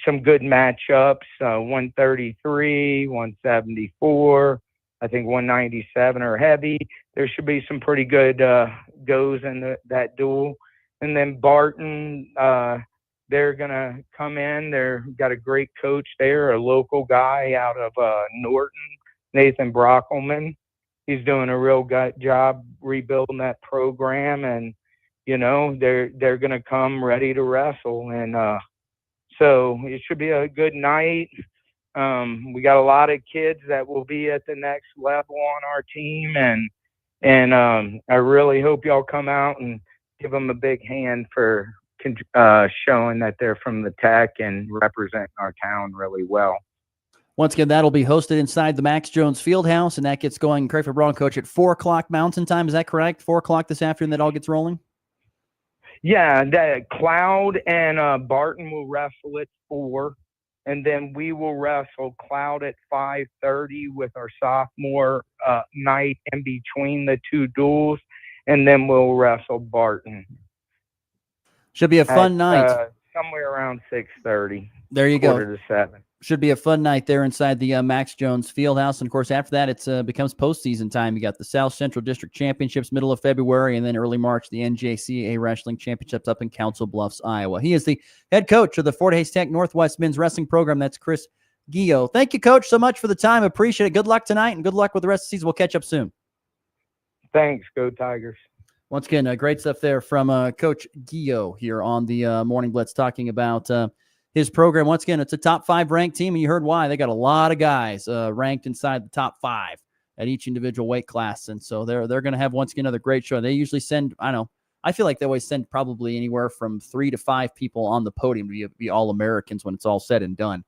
some good matchups, 133, 174, I think 197 are heavy. There should be some pretty good goes in that duel. And then Barton, they're going to come in. They've got a great coach there, a local guy out of Norton, Nathan Brockelman. He's doing a real good job rebuilding that program, and they're going to come ready to wrestle. And so it should be a good night. We got a lot of kids that will be at the next level on our team, and I really hope y'all come out and give them a big hand for showing that they're from the Tech and representing our town really well. Once again, that'll be hosted inside the Max Jones Fieldhouse, and that gets going, correct me if I'm wrong, Coach, at 4 o'clock Mountain Time. Is that correct? 4 o'clock this afternoon that all gets rolling? Yeah, Cloud and Barton will wrestle at 4, and then we will wrestle Cloud at 5:30 with our sophomore night in between the 2 duels, and then we'll wrestle Barton. Should be a fun night. Somewhere around 6:30. There you go. 6:45. Should be a fun night there inside the Max Jones Fieldhouse. And, of course, after that, it becomes postseason time. You got the South Central District Championships middle of February, and then early March, the NJCAA Wrestling Championships up in Council Bluffs, Iowa. He is the head coach of the Fort Hays Tech Northwest Men's Wrestling Program. That's Chris Gio. Thank you, Coach, so much for the time. Appreciate it. Good luck tonight, and good luck with the rest of the season. We'll catch up soon. Thanks. Go Tigers. Once again, great stuff there from Coach Gio here on the Morning Blitz talking about his program. Once again, it's a top 5 ranked team, and you heard why. They got a lot of guys ranked inside the top 5 at each individual weight class, and so they're going to have, once again, another great show. They usually send, I feel like they always send probably anywhere from 3 to 5 people on the podium to be All-Americans when it's all said and done,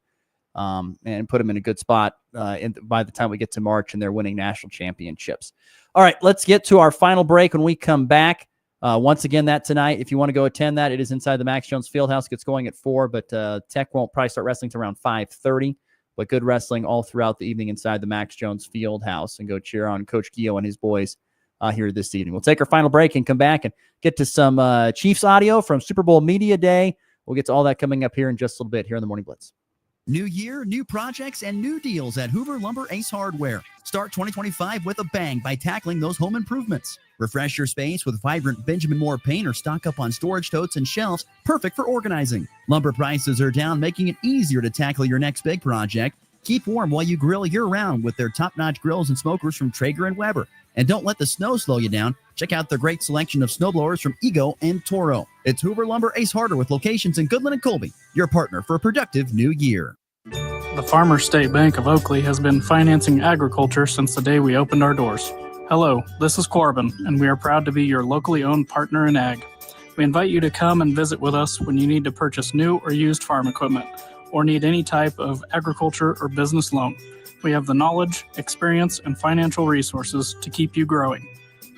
and put them in a good spot by the time we get to March and they're winning national championships. All right, let's get to our final break. When we come back, once again, that tonight, if you want to go attend that, it is inside the Max Jones Fieldhouse. Gets going at 4, but Tech won't probably start wrestling till around 5:30. But good wrestling all throughout the evening inside the Max Jones Fieldhouse, and go cheer on Coach Gio and his boys here this evening. We'll take our final break and come back and get to some Chiefs audio from Super Bowl Media Day. We'll get to all that coming up here in just a little bit here in the Morning Blitz. New year, new projects, and new deals at Hoover Lumber Ace Hardware. Start 2025 with a bang by tackling those home improvements. Refresh your space with vibrant Benjamin Moore paint or stock up on storage totes and shelves, perfect for organizing. Lumber prices are down, making it easier to tackle your next big project. Keep warm while you grill year-round with their top-notch grills and smokers from Traeger and Weber. And don't let the snow slow you down. Check out their great selection of snowblowers from Ego and Toro. It's Hoover Lumber Ace Hardware with locations in Goodland and Colby, your partner for a productive new year. The Farmers State Bank of Oakley has been financing agriculture since the day we opened our doors. Hello, this is Corbin, and we are proud to be your locally owned partner in ag. We invite you to come and visit with us when you need to purchase new or used farm equipment, or need any type of agriculture or business loan. We have the knowledge, experience, and financial resources to keep you growing.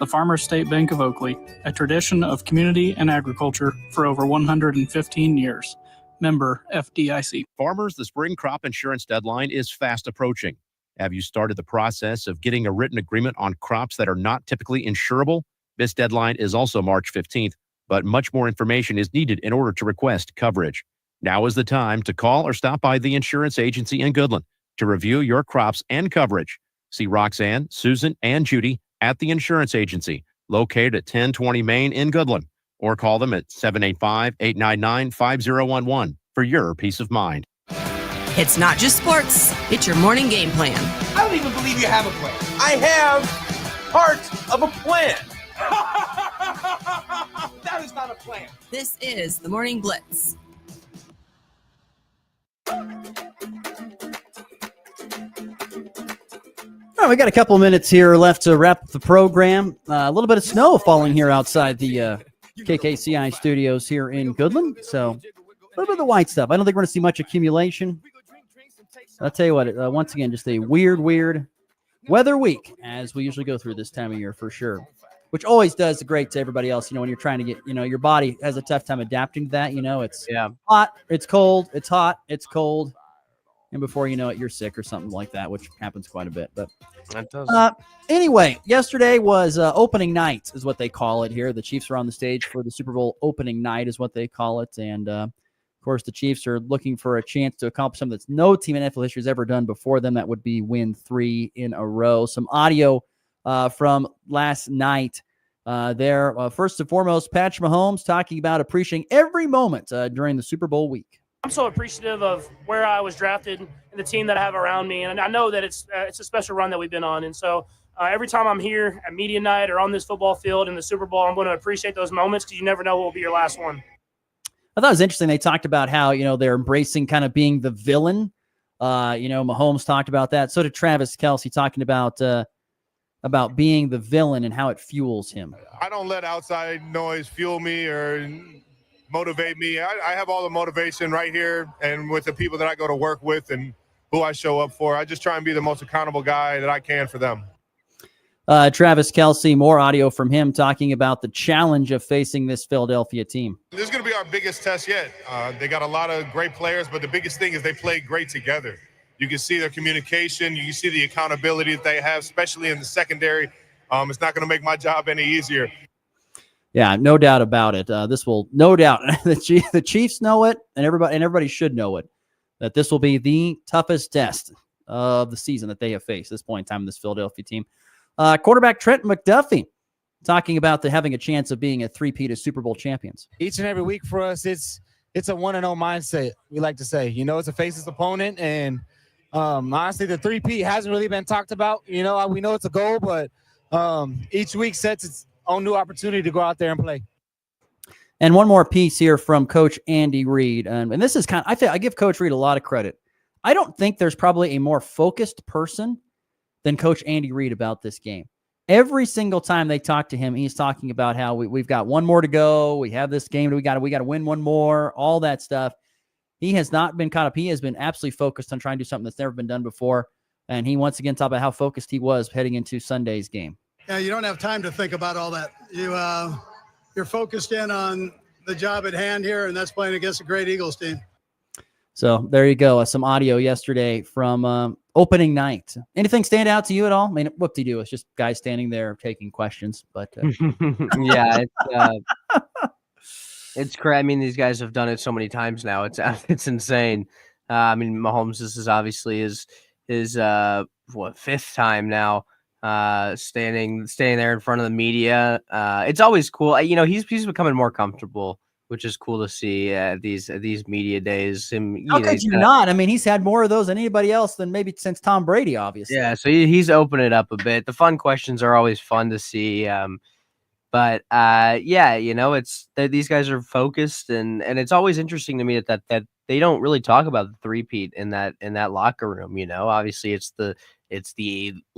The Farmers State Bank of Oakley, a tradition of community and agriculture for over 115 years. Member FDIC. Farmers, the spring crop insurance deadline is fast approaching. Have you started the process of getting a written agreement on crops that are not typically insurable? This deadline is also March 15th, but much more information is needed in order to request coverage. Now is the time to call or stop by the insurance agency in Goodland to review your crops and coverage. See Roxanne, Susan, and Judy at the insurance agency located at 1020 Main in Goodland, or call them at 785-899-5011 for your peace of mind. It's not just sports, it's your morning game plan. I don't even believe you have a plan. I have part of a plan. That is not a plan. This is the Morning Blitz. All right, we got a couple of minutes here left to wrap up the program. A little bit of snow falling here outside the KKCI studios here in Goodland. So a little bit of the white stuff. I don't think we're going to see much accumulation. I'll tell you what, once again, just a weird weather week as we usually go through this time of year for sure, which always does great to everybody else. When you're trying to get, your body has a tough time adapting to that. It's hot, it's cold, it's hot, it's cold. And before you know it, you're sick or something like that, which happens quite a bit. But that does. Anyway, yesterday was opening night, is what they call it here. The Chiefs are on the stage for the Super Bowl opening night, is what they call it. And of course, the Chiefs are looking for a chance to accomplish something that's no team in NFL history has ever done before them. That would be win 3 in a row. Some audio from last night there. First and foremost, Patrick Mahomes talking about appreciating every moment during the Super Bowl week. I'm so appreciative of where I was drafted and the team that I have around me. And I know that it's a special run that we've been on. And so every time I'm here at media night or on this football field in the Super Bowl, I'm going to appreciate those moments because you never know what will be your last one. I thought it was interesting. They talked about how, they're embracing kind of being the villain. Mahomes talked about that. So did Travis Kelce, talking about being the villain and how it fuels him. I don't let outside noise fuel me or motivate me. I have all the motivation right here and with the people that I go to work with and who I show up for. I just try and be the most accountable guy that I can for them. Travis Kelce, more audio from him talking about the challenge of facing this Philadelphia team. This is going to be our biggest test yet. They got a lot of great players, but the biggest thing is they play great together. You can see their communication. You can see the accountability that they have, especially in the secondary. It's not going to make my job any easier. Yeah, no doubt about it. This will, no doubt, the Chiefs know it, and everybody should know it. that this will be the toughest test of the season that they have faced at this point in time in this Philadelphia team. Quarterback Trent McDuffie talking about having a chance of being a three-peat as Super Bowl champions. Each and every week for us, it's a 1-0 mindset, we like to say. It's a faceless opponent, and honestly, the three-peat hasn't really been talked about. We know it's a goal, but each week sets its own new opportunity to go out there and play. And one more piece here from Coach Andy Reid. And this is I give Coach Reid a lot of credit. I don't think there's probably a more focused person than Coach Andy Reid about this game. Every single time they talk to him, he's talking about how we've got one more to go. We have this game. We got to win one more, all that stuff. He has not been caught up. He has been absolutely focused on trying to do something that's never been done before. And he once again talked about how focused he was heading into Sunday's game. Yeah, you don't have time to think about all that. You're focused in on the job at hand here, and that's playing against a great Eagles team. So there you go. Some audio yesterday from opening night. Anything stand out to you at all? I mean, what do you do? It's just guys standing there taking questions. But yeah, it's crazy. I mean, these guys have done it so many times now. It's insane. I mean, Mahomes, this is obviously his fifth time now standing there in front of the media. It's always cool. He's becoming more comfortable, which is cool to see these media days. How could you not? I mean, he's had more of those than anybody else than maybe since Tom Brady, obviously. Yeah, so he's opened it up a bit. The fun questions are always fun to see. But it's these guys are focused, and it's always interesting to me that they don't really talk about the three-peat in that locker room. Obviously it's the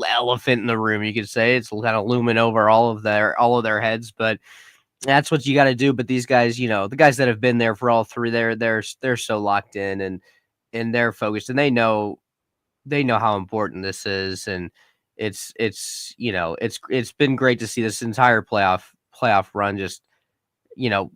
elephant in the room, you could say. It's kind of looming over all of their heads, but that's what you got to do. But these guys, the guys that have been there for all three, they're so locked in and they're focused, and they know how important this is. And it's been great to see this entire playoff run. Just,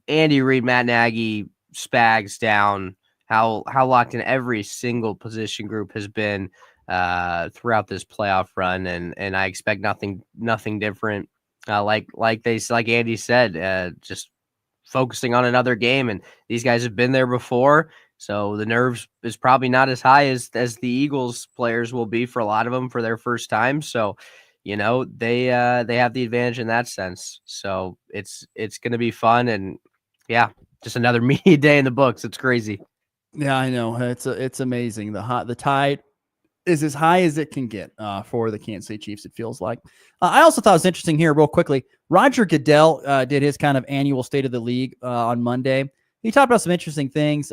Andy Reid, Matt Nagy, Spags down, how locked in every single position group has been throughout this playoff run. And I expect nothing different. Like Andy said, just focusing on another game, and these guys have been there before, so the nerves is probably not as high as the Eagles players will be for a lot of them for their first time. So, they have the advantage in that sense. So it's going to be fun, and yeah, just another media day in the books. It's crazy. Yeah, I know. It's amazing. The tide is as high as it can get for the Kansas City Chiefs, it feels like. I also thought it was interesting here, real quickly. Roger Goodell did his kind of annual State of the League on Monday. He talked about some interesting things.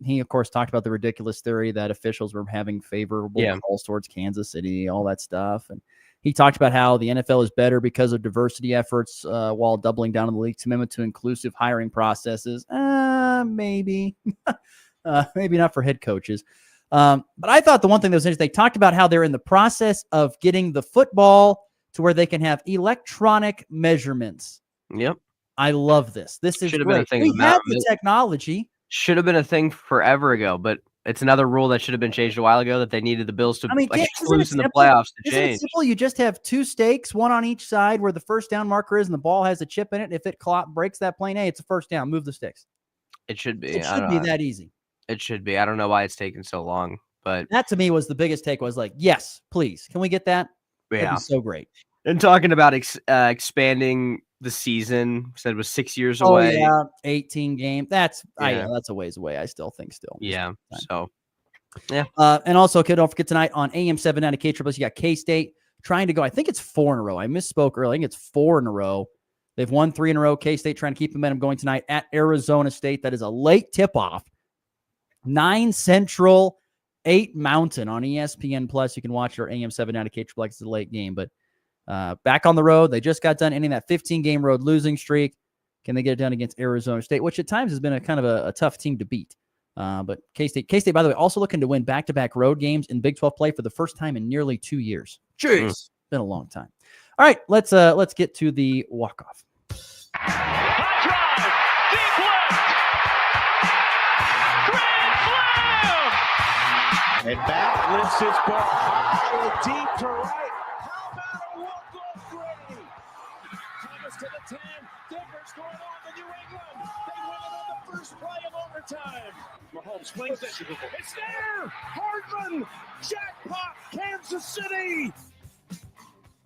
He, of course, talked about the ridiculous theory that officials were having favorable calls towards Kansas City, all that stuff. And he talked about how the NFL is better because of diversity efforts while doubling down on the league's commitment to inclusive hiring processes. Maybe. Maybe not for head coaches. But I thought the one thing that was interesting, they talked about how they're in the process of getting the football to where they can have electronic measurements. Yep. I love this. This is Should have great. been a thing. We have the technology. Should have been a thing forever ago, but it's another rule that should have been changed a while ago that they needed the Bills to lose in the playoffs to change. It simple? You just have two stakes, one on each side where the first down marker is and the ball has a chip in it. If it breaks that plane, hey, it's a first down. Move the sticks. It should be. It should be that easy. It should be. I don't know why it's taken so long, but that to me was the biggest take. Was like, yes, please, can we get that? Yeah, that'd be so great. And talking about expanding the season, said it was 6 years away. Yeah, 18 game. That's a ways away. I still think. Yeah. So, yeah. And also, don't forget tonight on AM 790 KXXX, you got K-State trying to go. I think it's 4 in a row. I misspoke earlier. I think it's 4 in a row. They've won 3 in a row. K-State trying to keep momentum going tonight at Arizona State. That is a late tip-off. 9 Central, 8 Mountain on ESPN Plus. You can watch your AM 790 KXXX. It's a late game, but back on the road. They just got done ending that 15-game road losing streak. Can they get it done against Arizona State, which at times has been a kind of a tough team to beat? But K-State, by the way, also looking to win back-to-back road games in Big 12 play for the first time in nearly 2 years. Jeez, been a long time. All right, let's get to the walk-off. And back lifts his ball high and deep to right. How about a walk-off Grady? Thomas to the 10. Difference going on in New England. They win it on the first play of overtime. overtime. Mahomes flings it. It's there. Hardman. Jackpot. Kansas City.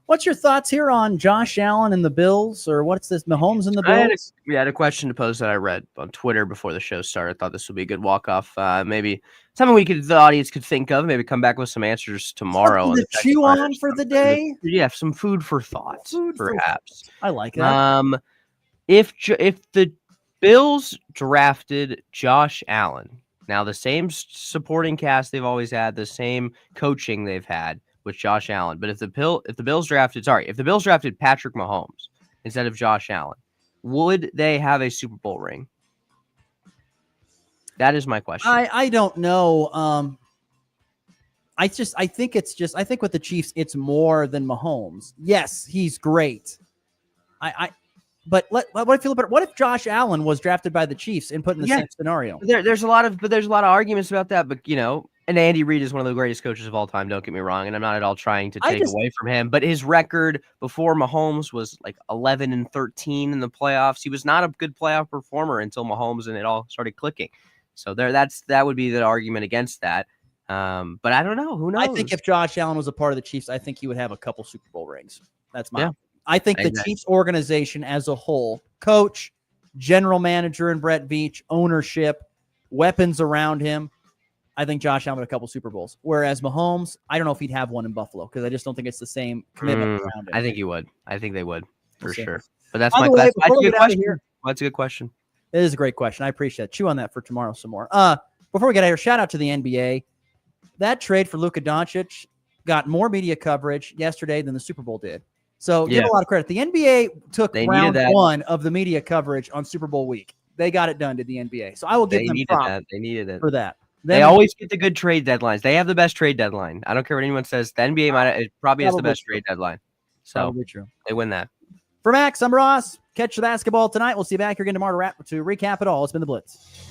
What's your thoughts here on Josh Allen and the Bills, or what's this, Mahomes and the Bills? I had a question to pose that I read on Twitter before the show started. I thought this would be a good walk-off. Maybe something the audience could think of. Maybe come back with some answers tomorrow. Something to chew on for the day? Yeah, some food for thought, perhaps. I like that. If the Bills drafted Josh Allen, now the same supporting cast they've always had, the same coaching they've had with Josh Allen, but if the Bills drafted Patrick Mahomes instead of Josh Allen, would they have a Super Bowl ring? That is my question. I don't know. I think with the Chiefs, it's more than Mahomes. Yes, he's great. But what I feel about what if Josh Allen was drafted by the Chiefs and put in the same scenario? There's a lot of arguments about that, but and Andy Reid is one of the greatest coaches of all time. Don't get me wrong, and I'm not at all trying to take away from him. But his record before Mahomes was like 11-13 in the playoffs. He was not a good playoff performer until Mahomes and it all started clicking. So that would be the argument against that. But I don't know. Who knows? I think if Josh Allen was a part of the Chiefs, I think he would have a couple Super Bowl rings. That's my. I think the Chiefs organization as a whole, coach, general manager, and Brett Veach, ownership, weapons around him. I think Josh Allen had a couple Super Bowls. Whereas Mahomes, I don't know if he'd have one in Buffalo because I just don't think it's the same commitment around him. I think he would. I think they would for sure. But that's a good question. That's a good question. It is a great question. I appreciate it. Chew on that for tomorrow some more. Before we get out here, shout out to the NBA. That trade for Luka Doncic got more media coverage yesterday than the Super Bowl did. So give a lot of credit. The NBA took round one of the media coverage on Super Bowl week. They got it done to the NBA. So I will give them props They needed it for that. They always get the good trade deadlines. They have the best trade deadline. I don't care what anyone says. The NBA probably has the best trade deadline. So probably true. They win that. For Max, I'm Ross. Catch the basketball tonight. We'll see you back here again tomorrow to recap it all. It's been the Blitz.